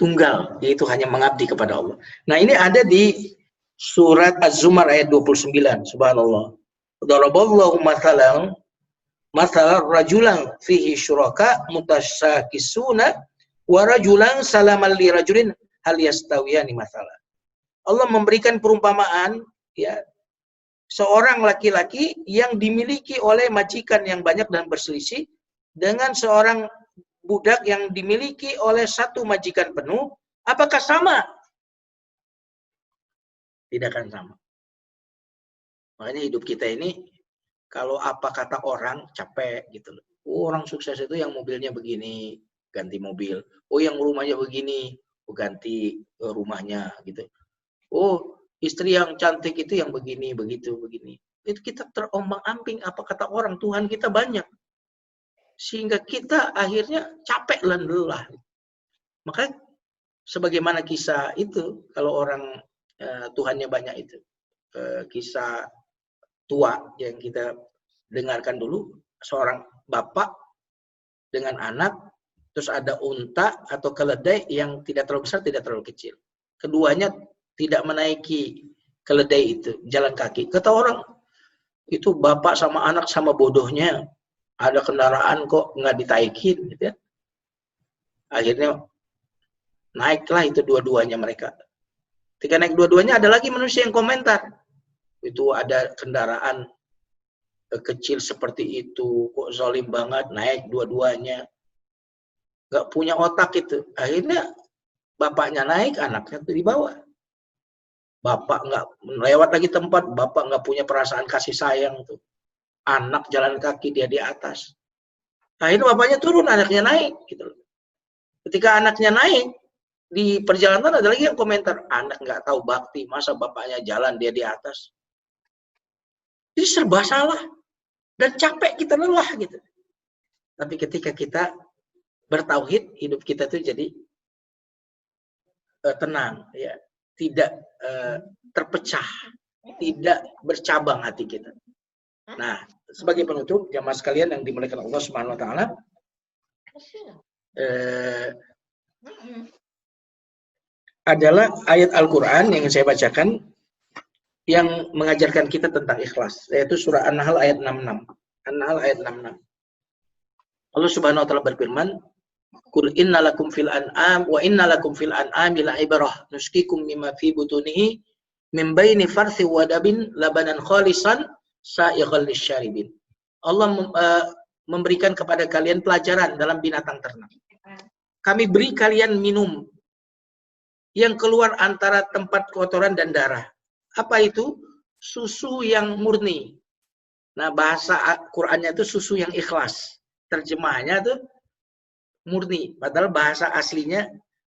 tunggal. Yaitu hanya mengabdi kepada Allah. Nah ini ada di surat Az-Zumar ayat 29. Subhanallah. Daraballahu mathalan rajulan fihi syuraka mutasyakisuna wa rajulan salaman li rajulin hal yastawiyani mathalan. Allah memberikan perumpamaan, ya, seorang laki-laki yang dimiliki oleh majikan yang banyak dan berselisih dengan seorang budak yang dimiliki oleh satu majikan penuh, apakah sama? Tidak akan sama. Makanya hidup kita ini, kalau apa kata orang, capek gitu loh. Oh, orang sukses itu yang mobilnya begini, ganti mobil. Oh, yang rumahnya begini, ganti rumahnya gitu. Oh, istri yang cantik itu yang begini, begitu, begini. Itu kita terombang-ambing apa kata orang. Tuhan kita banyak. Sehingga kita akhirnya capek dan lelah. Maka sebagaimana kisah itu, kalau orang Tuhannya banyak itu. Kisah tua yang kita dengarkan dulu, seorang bapak dengan anak, terus ada unta atau keledai yang tidak terlalu besar, tidak terlalu kecil. Keduanya tidak menaiki keledai itu, jalan kaki. Kata orang, itu bapak sama anak sama bodohnya, ada kendaraan kok nggak ditaikin, gitu ya. Akhirnya naiklah itu dua-duanya mereka. Ketika naik dua-duanya, ada lagi manusia yang komentar. Itu ada kendaraan kecil seperti itu, kok zalim banget, naik dua-duanya. Nggak punya otak itu. Akhirnya bapaknya naik, anaknya tuh di bawah. Bapak nggak lewat lagi tempat, bapak nggak punya perasaan kasih sayang tuh. Anak jalan kaki, dia di atas. Akhirnya bapaknya turun, anaknya naik. Gitu. Ketika anaknya naik, di perjalanan ada lagi yang komentar, anak nggak tahu bakti, masa bapaknya jalan, dia di atas. Jadi serba salah. Dan capek, kita lelah gitu. Tapi ketika kita bertauhid, hidup kita tuh jadi tenang, ya, tidak terpecah, tidak bercabang hati kita. Nah, sebagai penutup, jamaah sekalian yang dimuliakan Allah Subhanahu Wa Taala, adalah ayat Al-Quran yang saya bacakan yang mengajarkan kita tentang ikhlas, yaitu surah An-Nahl ayat 66. An-Nahl ayat 66. Allah Subhanahu Wa Taala berfirman, Qul innalakum fil an'am wa innalakum fil an'ami la'ibrah nuskikum mimma fi butunihi min baini farthi wa dabin labanan khalisan sa'ighal lisyaribin. Allah memberikan kepada kalian pelajaran dalam binatang ternak. Kami beri kalian minum yang keluar antara tempat kotoran dan darah. Apa itu? Susu yang murni. Nah, bahasa Qur'annya itu susu yang ikhlas. Terjemahnya tuh murni. Padahal bahasa aslinya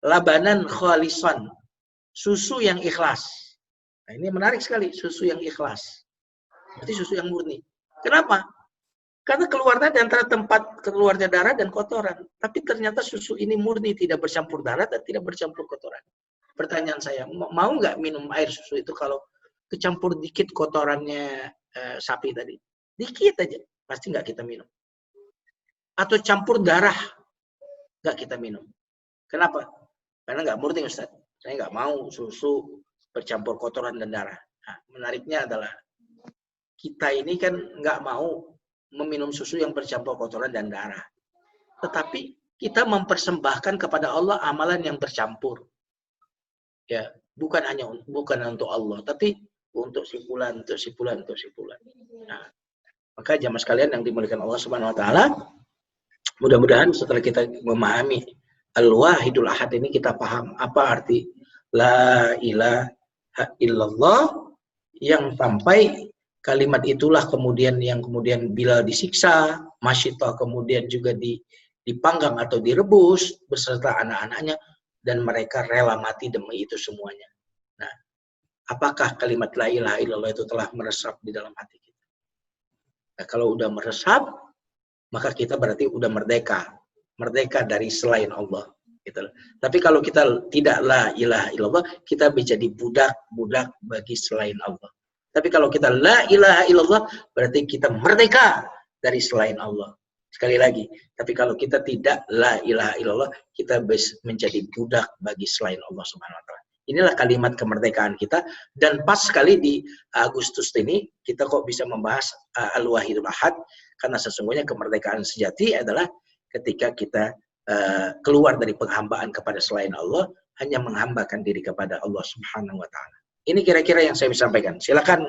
labanan khalisan, susu yang ikhlas. Nah, ini menarik sekali, susu yang ikhlas. Berarti susu yang murni. Kenapa? Karena keluarnya di antara tempat keluarnya darah dan kotoran. Tapi ternyata susu ini murni, tidak bercampur darah dan tidak bercampur kotoran. Pertanyaan saya, mau nggak minum air susu itu kalau kecampur dikit kotorannya sapi tadi? Dikit aja, pasti nggak kita minum. Atau campur darah, nggak kita minum. Kenapa? Karena nggak murni, Ustaz. Saya nggak mau susu bercampur kotoran dan darah. Nah, menariknya adalah kita ini kan nggak mau meminum susu yang bercampur kotoran dan darah. Tetapi kita mempersembahkan kepada Allah amalan yang bercampur. Ya, bukan untuk Allah, tapi untuk si fulan, untuk si fulan, untuk si fulan. Nah, maka jamaah sekalian yang dimuliakan Allah Subhanahu wa taala, mudah-mudahan setelah kita memahami Al-Wahidul Ahad ini, kita paham apa arti la ilaha illallah, yang sampai kalimat itulah kemudian bila disiksa, Masyitah kemudian juga dipanggang atau direbus beserta anak-anaknya, dan mereka rela mati demi itu semuanya. Nah, apakah kalimat la ilaha illallah itu telah meresap di dalam hati kita? Nah, kalau udah meresap, maka kita berarti udah merdeka dari selain Allah. Gitu. Tapi kalau kita tidak la ilaha illallah, kita menjadi budak bagi selain Allah. Tapi kalau kita la ilaha illallah, berarti kita merdeka dari selain Allah. Sekali lagi, tapi kalau kita tidak la ilaha illallah, kita menjadi budak bagi selain Allah Subhanahu wa taala. Inilah kalimat kemerdekaan kita, dan pas sekali di Agustus ini kita kok bisa membahas Al-Wahidul Ahad, karena sesungguhnya kemerdekaan sejati adalah ketika kita keluar dari penghambaan kepada selain Allah, hanya menghambakan diri kepada Allah Subhanahu wa taala. Ini kira-kira yang saya bisa sampaikan. Silakan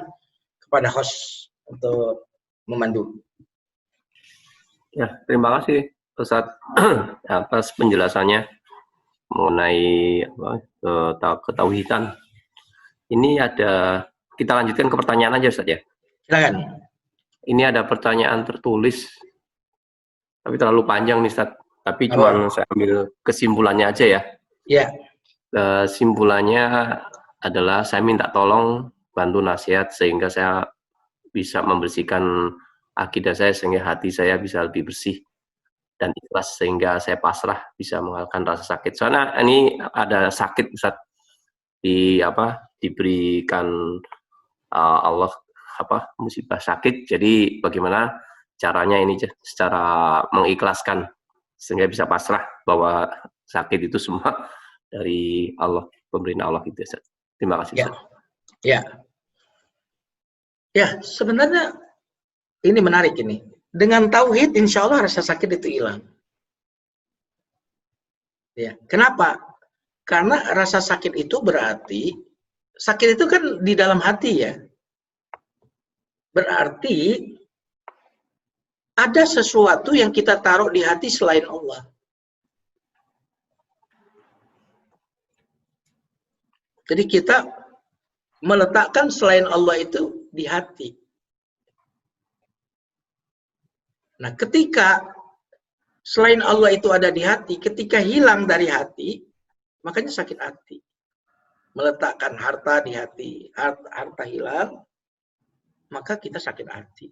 kepada host untuk memandu. Ya, terima kasih Ustaz atas penjelasannya mengenai ketauhidan. Ini kita lanjutkan ke pertanyaan aja Ustaz ya. Silakan. Ini ada pertanyaan tertulis, tapi terlalu panjang nih Ustaz. Tapi cuma saya ambil kesimpulannya aja ya. Ya. Kesimpulannya adalah saya minta tolong bantu nasihat sehingga saya bisa membersihkan akidah saya, sehingga hati saya bisa lebih bersih dan ikhlas, sehingga saya pasrah bisa mengalahkan rasa sakit. Soalnya ini ada sakit Ustaz, diberikan Allah musibah sakit. Jadi bagaimana caranya ini secara mengikhlaskan sehingga bisa pasrah bahwa sakit itu semua dari Allah, pemberian Allah gitu Ustaz. Terima kasih Ustaz. Ya, sebenarnya ini menarik ini. Dengan tauhid, insya Allah rasa sakit itu hilang. Ya, kenapa? Karena rasa sakit itu berarti, sakit itu kan di dalam hati ya. Berarti ada sesuatu yang kita taruh di hati selain Allah. Jadi kita meletakkan selain Allah itu di hati. Nah, ketika selain Allah itu ada di hati, ketika hilang dari hati, makanya sakit hati. Meletakkan harta di hati, harta hilang, maka kita sakit hati.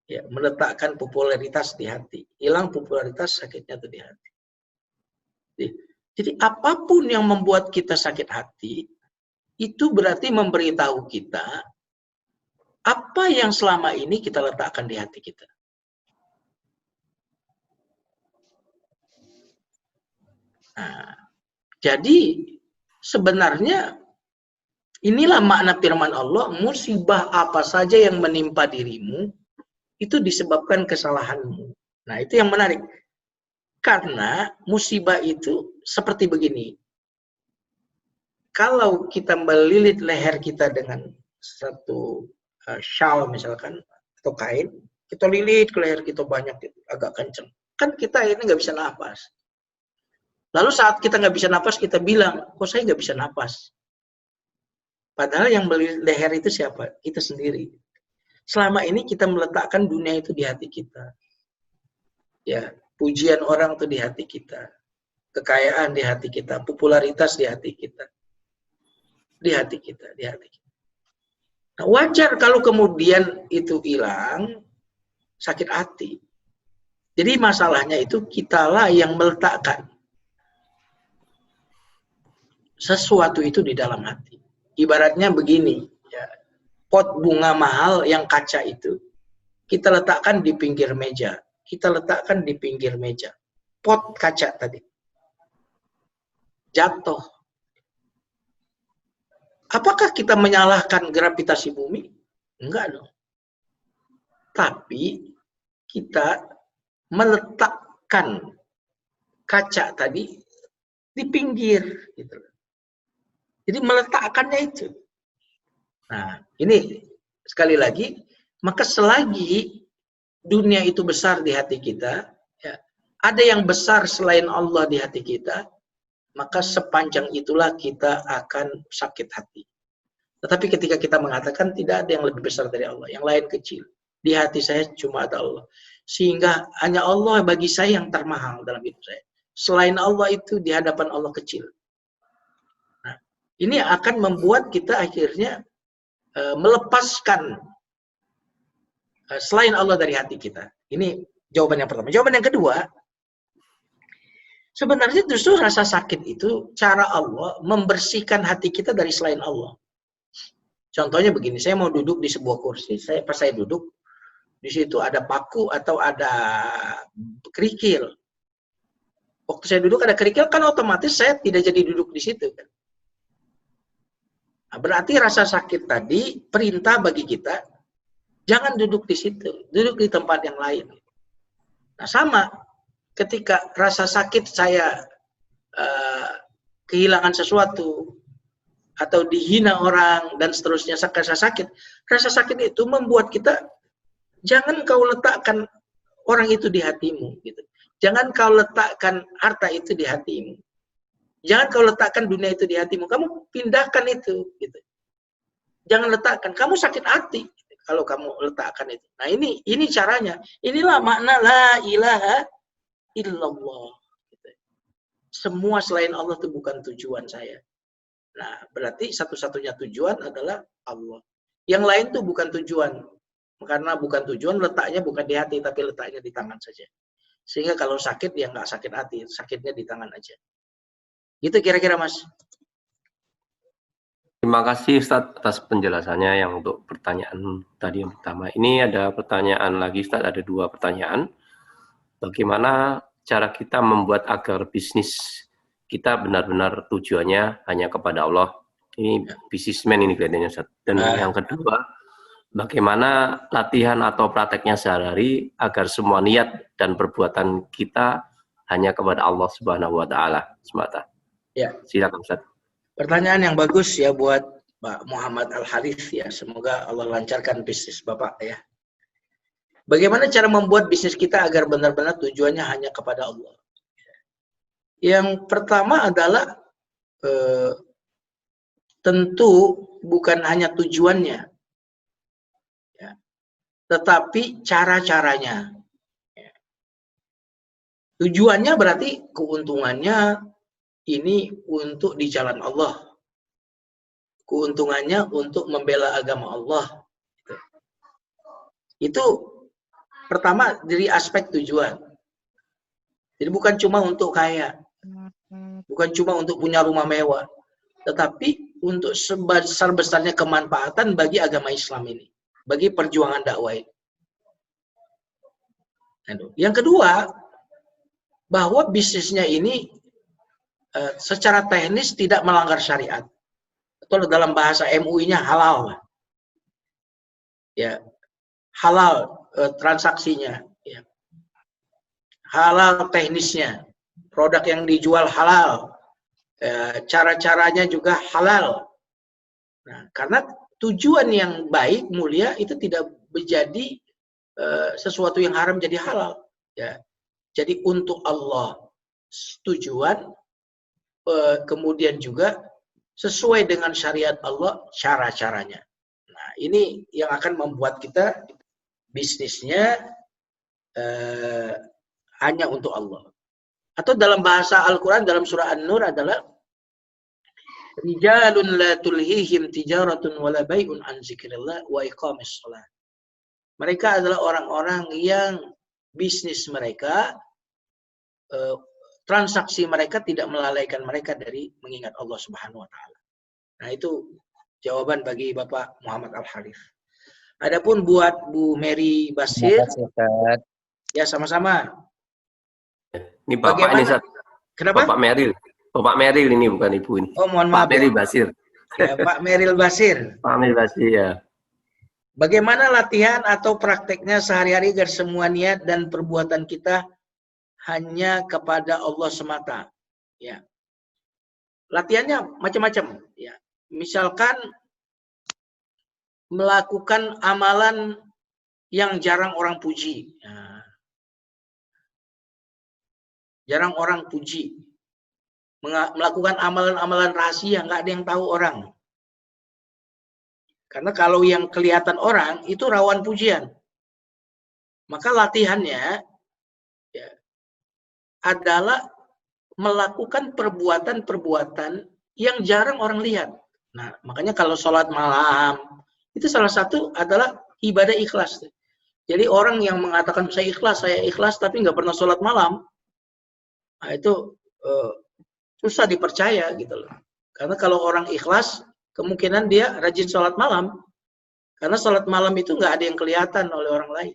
Ya, meletakkan popularitas di hati, hilang popularitas, sakitnya itu di hati. Jadi apapun yang membuat kita sakit hati, itu berarti memberitahu kita apa yang selama ini kita letakkan di hati kita. Nah, jadi sebenarnya inilah makna firman Allah, musibah apa saja yang menimpa dirimu itu disebabkan kesalahanmu. Nah, itu yang menarik. Karena musibah itu seperti begini. Kalau kita melilit leher kita dengan satu shawl misalkan, atau kain, kita lilit ke leher kita banyak, agak kenceng. Kan kita ini nggak bisa nafas. Lalu saat kita nggak bisa nafas, kita bilang, kok saya nggak bisa nafas? Padahal yang melilit leher itu siapa? Kita sendiri. Selama ini kita meletakkan dunia itu di hati kita. Ya, pujian orang tuh di hati kita, kekayaan di hati kita, popularitas di hati kita, di hati kita, di hati kita. Nah, wajar kalau kemudian itu hilang, sakit hati. Jadi masalahnya itu kitalah yang meletakkan sesuatu itu di dalam hati. Ibaratnya begini, ya, pot bunga mahal yang kaca itu, kita letakkan di pinggir meja. Kita letakkan di pinggir meja. Pot kaca tadi. Jatuh. Apakah kita menyalahkan gravitasi bumi? Enggak dong. Tapi kita meletakkan kaca tadi di pinggir. Gitu. Jadi meletakkannya itu. Nah, ini sekali lagi, maka selagi dunia itu besar di hati kita, ya, ada yang besar selain Allah di hati kita, maka sepanjang itulah kita akan sakit hati. Tetapi ketika kita mengatakan tidak ada yang lebih besar dari Allah, yang lain kecil. Di hati saya cuma ada Allah. Sehingga hanya Allah bagi saya yang termahal dalam hidup saya. Selain Allah itu di hadapan Allah kecil. Nah, ini akan membuat kita akhirnya melepaskan selain Allah dari hati kita. Ini jawaban yang pertama. Jawaban yang kedua, sebenarnya justru rasa sakit itu cara Allah membersihkan hati kita dari selain Allah. Contohnya begini, saya mau duduk di sebuah kursi, pas saya duduk, di situ ada paku atau ada kerikil. Waktu saya duduk ada kerikil, kan otomatis saya tidak jadi duduk di situ. Nah, berarti rasa sakit tadi perintah bagi kita, jangan duduk di situ, duduk di tempat yang lain. Nah, sama, ketika rasa sakit saya kehilangan sesuatu, atau dihina orang, dan seterusnya, rasa sakit itu membuat kita, jangan kau letakkan orang itu di hatimu. Gitu. Jangan kau letakkan harta itu di hatimu. Jangan kau letakkan dunia itu di hatimu. Kamu pindahkan itu. Gitu. Jangan letakkan. Kamu sakit hati kalau kamu letakkan itu. Nah ini caranya. Inilah makna la ilaha illallah. Gitu. Semua selain Allah itu bukan tujuan saya. Nah, berarti satu-satunya tujuan adalah Allah. Yang lain tuh bukan tujuan. Karena bukan tujuan, letaknya bukan di hati, tapi letaknya di tangan saja. Sehingga kalau sakit, ya nggak sakit hati. Sakitnya di tangan aja. Gitu kira-kira, Mas. Terima kasih Ustadz atas penjelasannya yang untuk pertanyaan tadi yang pertama. Ini ada pertanyaan lagi Ustadz, ada 2 pertanyaan. Bagaimana cara kita membuat agar bisnis kita benar-benar tujuannya hanya kepada Allah? Ini bisnismen ini kelihatannya Ustadz. Dan yang kedua, bagaimana latihan atau prakteknya sehari-hari agar semua niat dan perbuatan kita hanya kepada Allah Subhanahu wa Ta'ala semata? Ya. Silakan Ustaz. Pertanyaan yang bagus ya buat Pak Muhammad Al-Harith ya. Semoga Allah lancarkan bisnis Bapak ya. Bagaimana cara membuat bisnis kita agar benar-benar tujuannya hanya kepada Allah? Yang pertama adalah tentu bukan hanya tujuannya, ya, tetapi cara-caranya. Ya. Tujuannya berarti keuntungannya ini untuk di jalan Allah. Keuntungannya untuk membela agama Allah. Itu pertama dari aspek tujuan. Jadi bukan cuma untuk kaya. Bukan cuma untuk punya rumah mewah. Tetapi untuk sebesar-besarnya kemanfaatan bagi agama Islam ini. Bagi perjuangan dakwah ini. Yang kedua, bahwa bisnisnya ini secara teknis tidak melanggar syariat. Atau dalam bahasa MUI-nya halal. Ya. Halal transaksinya. Ya. Halal teknisnya. Produk yang dijual halal. Cara-caranya juga halal. Nah, karena tujuan yang baik, mulia, itu tidak menjadi sesuatu yang haram jadi halal. Ya. Jadi untuk Allah tujuan, kemudian juga sesuai dengan syariat Allah cara-caranya. Nah, ini yang akan membuat kita bisnisnya hanya untuk Allah. Atau dalam bahasa Al-Quran dalam surah An-Nur adalah rijalun la tulhihim tijaratun wala bai'un an zikrillah wa iqamis shalah. Mereka adalah orang-orang yang bisnis mereka, transaksi mereka tidak melalaikan mereka dari mengingat Allah Subhanahu wa taala. Nah, itu jawaban bagi Bapak Muhammad Al-Harif. Adapun buat Bu Mary Basir, ya sama-sama. Ini Bapak ini, Ustaz. Kenapa? Bapak Meril ini bukan Ibu ini. Oh, mohon maaf. Pak Meril Basir. Ya, Pak Meril Basir. Pak Meril Basir, ya. Bagaimana latihan atau prakteknya sehari-hari agar semua niat dan perbuatan kita hanya kepada Allah semata? Ya. Latihannya macam-macam. Ya. Misalkan melakukan amalan yang jarang orang puji. Ya. Jarang orang puji. Melakukan amalan-amalan rahasia, nggak ada yang tahu orang. Karena kalau yang kelihatan orang itu rawan pujian. Maka latihannya ya, adalah melakukan perbuatan-perbuatan yang jarang orang lihat. Nah, makanya kalau sholat malam, itu salah satu adalah ibadah ikhlas. Jadi orang yang mengatakan saya ikhlas, tapi nggak pernah sholat malam, nah itu susah dipercaya gitu loh. Karena kalau orang ikhlas, kemungkinan dia rajin sholat malam. Karena sholat malam itu nggak ada yang kelihatan oleh orang lain.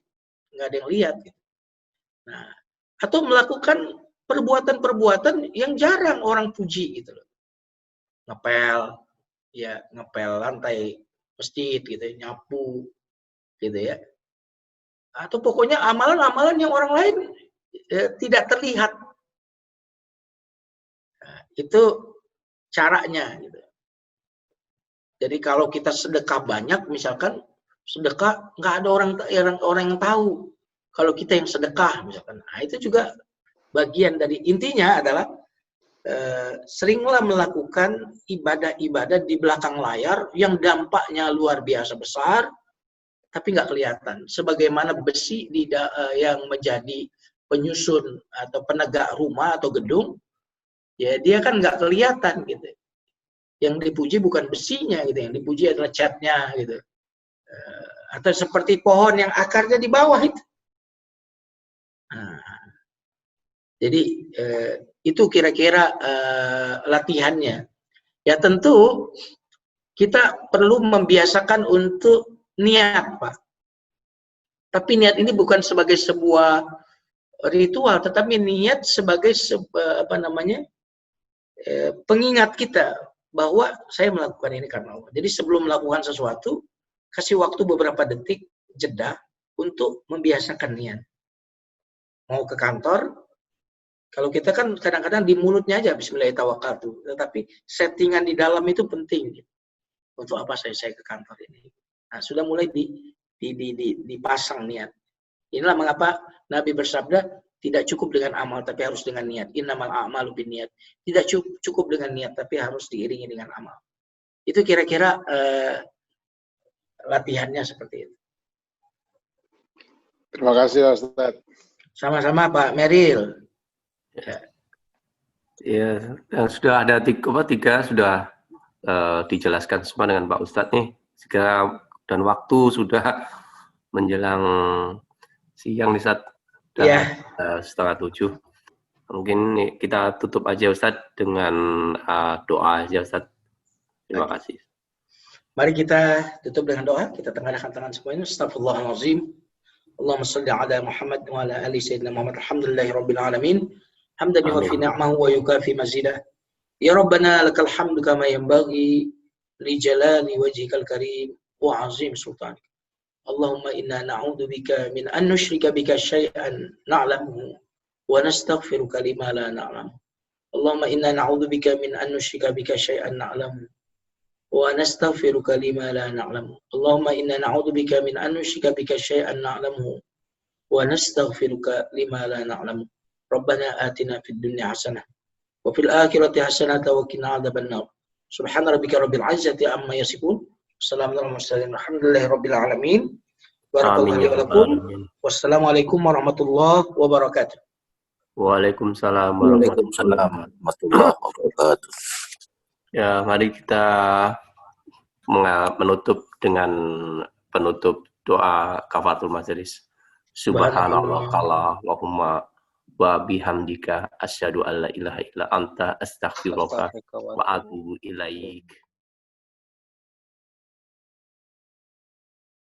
Nggak ada yang lihat. Gitu. Nah, atau melakukan perbuatan-perbuatan yang jarang orang puji gitu loh. Ngepel lantai masjid gitu, nyapu gitu ya. Atau pokoknya amalan-amalan yang orang lain tidak terlihat. Nah, itu caranya gitu. Jadi kalau kita sedekah banyak, misalkan sedekah nggak ada orang yang tahu kalau kita yang sedekah misalkan. Nah, itu juga bagian dari intinya adalah seringlah melakukan ibadah-ibadah di belakang layar yang dampaknya luar biasa besar, tapi nggak kelihatan. Sebagaimana besi yang menjadi penyusun atau penegak rumah atau gedung, ya dia kan nggak kelihatan gitu. Yang dipuji bukan besinya gitu, yang dipuji adalah catnya gitu. Atau seperti pohon yang akarnya di bawah itu. Nah, jadi itu kira-kira latihannya. Ya tentu kita perlu membiasakan untuk niat, Pak. Tapi niat ini bukan sebagai sebuah ritual, tetapi niat sebagai pengingat kita bahwa saya melakukan ini karena Allah. Jadi sebelum melakukan sesuatu, kasih waktu beberapa detik jeda untuk membiasakan niat. Mau ke kantor, kalau kita kan kadang-kadang di mulutnya aja Bismillahirrahmanirrahim, tetapi settingan di dalam itu penting. Untuk apa saya ke kantor ini? Nah, sudah mulai dipasang niat. Inilah mengapa Nabi bersabda, tidak cukup dengan amal, tapi harus dengan niat. Innamal a'malu binniyat. Tidak cukup dengan niat, tapi harus diiringi dengan amal. Itu kira-kira latihannya seperti itu. Terima kasih, Ustaz. Sama-sama, Pak Meril. Ya, yang sudah ada tiga sudah dijelaskan semua dengan Pak Ustadz nih. Segera dan waktu sudah menjelang siang nih, Ustadz. Ya. 6:30. Mungkin kita tutup aja Ustadz dengan doa aja Ustadz. Terima kasih. Mari kita tutup dengan doa. Kita tengahkan tangan semuanya. Astaghfirullahaladzim. Allahumma salli ala Muhammad wa ala ali sayyidina Muhammad. Alhamdulillahi rabbil alamin. Hamdan yuwafi ni'mahu wa yukafi mazidah. Ya Rabbana lakal hamdu kama yanbaghi li jalali wajhikal karim wa azim sultanik. Allahumma inna na'udzu bika min an nusyrika bika syai'an na'lamuhu wa nastaghfiruka lima la na'lamu. Allahumma inna na'udzu bika min an nusyrika bika syai'an na'lamuhu wa nastaghfiruka lima la na'lamu. Allahumma inna na'udzu bika min an nusyrika bika syai'an na'lamuhu wa nastaghfiruka lima la na'lamu. Rabbana atina fid dunya hasanah wa fil akhirati hasanah wa qina adzabannar. Subhana rabbika rabbil izzati amma yasifun. Assalamualaikum warahmatullahi alamin. Wassalamualaikum warahmatullahi wabarakatuh. Waalaikumsalam Waalaikumsalam warahmatullahi wabarakatuh. Ya, mari kita menutup dengan penutup doa kafaratul majelis. Subhanallah Allahumma wa bihamdika asyhadu an la ilaha illa anta astaghfiruka wa atubu ilaik.